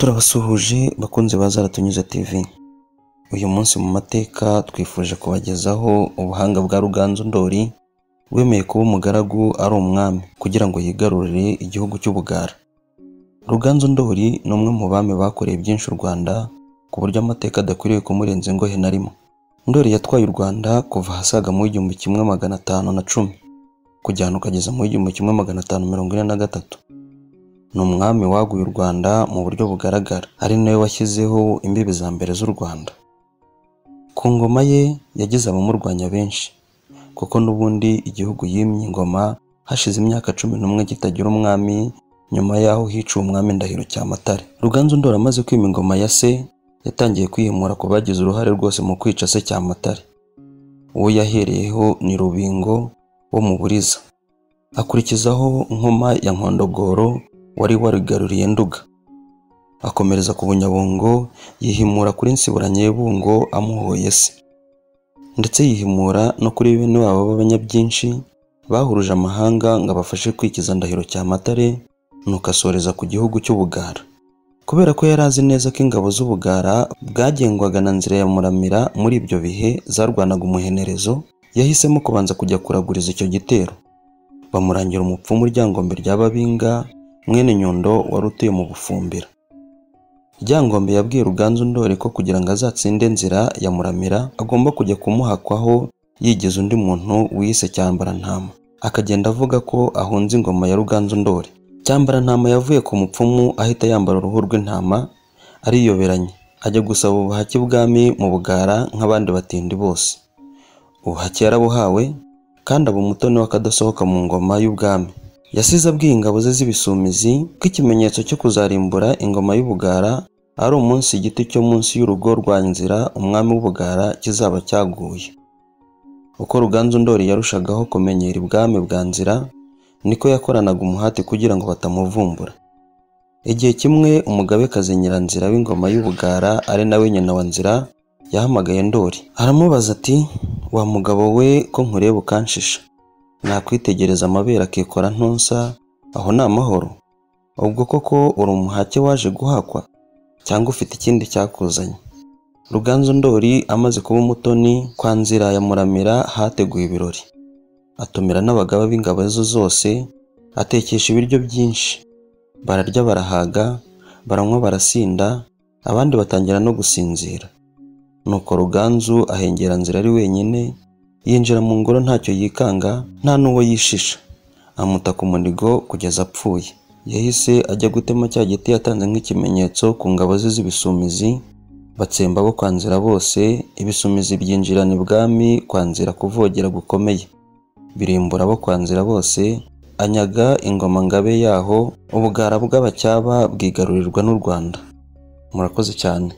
Turabasuhuje bakunze bazaratunyuza TV. Uyu munsi mu mateka twifuje kubagezaho ubuhanga bwa Ruganzu Ndoli wemeye kuba umugaragu ari umwami kugira ngo yigarurire igihugu cy'Ubugara. Ruganzu Ndoli ni umwe mu bami bakoreye byinshi u Rwanda ku buryo amateka adakwiriye kumurenza ingohe na rimwe. Ndoli yatwaye u Rwanda kuva hasaga mu 1510 kujyana ukageza mu 1543. Ni umwami waguye u Rwanda mu buryo bugaragara, ari nawe washyizeho imbibi za mbere z'u Rwanda. Ku ngoma ye yagize abamurwanya benshi kuko n'ubundi igihugu yimye ingoma hashize imyaka 11 kitagira umwami, nyuma yaho hiciwe umwami Ndahiro Cyamatare. Ruganzu Ndoli amaze kwima ingoma ya se yatangiye kwihimura ku bagize uruhare rwose mu kwica se Cyamatare. Uwo yahereyeho ni Rubingo wo mu Buriza, akurikizaho Nkoma ya Nkondogoro wari warigaruriye Nduga, akomereza ku Bunyabungo yihimura kuri Nsibura-Nyebungo amuhoye se, ndetse yihimura no kuri bene wabo b'abanyabyinshi bahuruje amahanga ngo abafashe kwikiza Ndahiro Cyamatare, nuko asoreza ku gihugu cy'Ubugara. Kubera ko yari azi neza ko ingabo z'Ubugara bwagengwaga na Nzira ya Muramira muri ibyo bihe zarwanaga umuhenerezo, yahisemo kubanza kujya kuraguriza icyo gitero. Bamurangira umupfumu Ryangombe rya Babinga mwene Nyundo wari utuye mu Bufumbira. Ryangombe yabwiye Ruganzu Ndoli ko kugira ngo azatsinde Nzira ya Muramira agomba kujya kumuhakwaho yigize undi muntu wiyise Cyambarantama, akagenda avuga ko ahunze ingoma ya Ruganzu Ndoli. Cyambarantama yavuye ku mupfumu ahita yambara uruhu rw'intama, ariyoberanye ajya gusaba ubuhake bwami mu Bugara nk'abandi batindi bose. Ubuhake yarabuhawe kandi aba umutoni w'akadasohoka mu ngoma y'ubwami. Yasize abwiye ingabo ze z'ibisumizi ko ikimenyetso cyo kuzarimbura ingoma y'Ubugara ari umunsi igiti cyo munsi y'urugo rwa Nzira umwami w'Ubugara kizaba cyaguye. Uko Ruganzu Ndoli yarushagaho kumenyera ibwami bwa Nzira, niko yakoranaga umuhati kugira ngo batamuvumbura. Igihe kimwe umugabekazi Nyiranzira w'ingoma y'Ubugara ari nawe nyina wa Nzira yahamagaye Ndoli, aramubaza ati, wa mugabo we ko nkureba ukanshisha, nakwitegereza amabere akikora ntunsa, aho ni amahoro? Ubwo koko uri umuhake waje guhakwa cyangwa ufite ikindi cyakuzanye? Ruganzu Ndoli amaze kuba umutoni kwa Nzira ya Muramira hateguye ibirori, atumira n'abagaba b'ingabo zo zose, atekesha ibiryo byinshi. Bararya barahaga, baranywa barasinda, abandi batangira no gusinzira. Nuko Ruganzu ahengera Nzira ari wenyine, yinjira mu ngoro ntacyo yikanga, nta n'uwo yishisha, amuta ku munigo kugeza apfuye. Yahise ajya gutema cya giti yatanze nk'ikimenyetso ku ngabo ze z'ibisumizi, batsemba abo kwa Nzira bose, ibisumizi byinjirana ibwami kwa Nzira kuvogera gukomeye, birimbura abo kwa Nzira bose, anyaga ingoma ngabe yaho, Ubugara bw'Abacyaba bwigarurirwa n'u Rwanda. Murakoze cyane.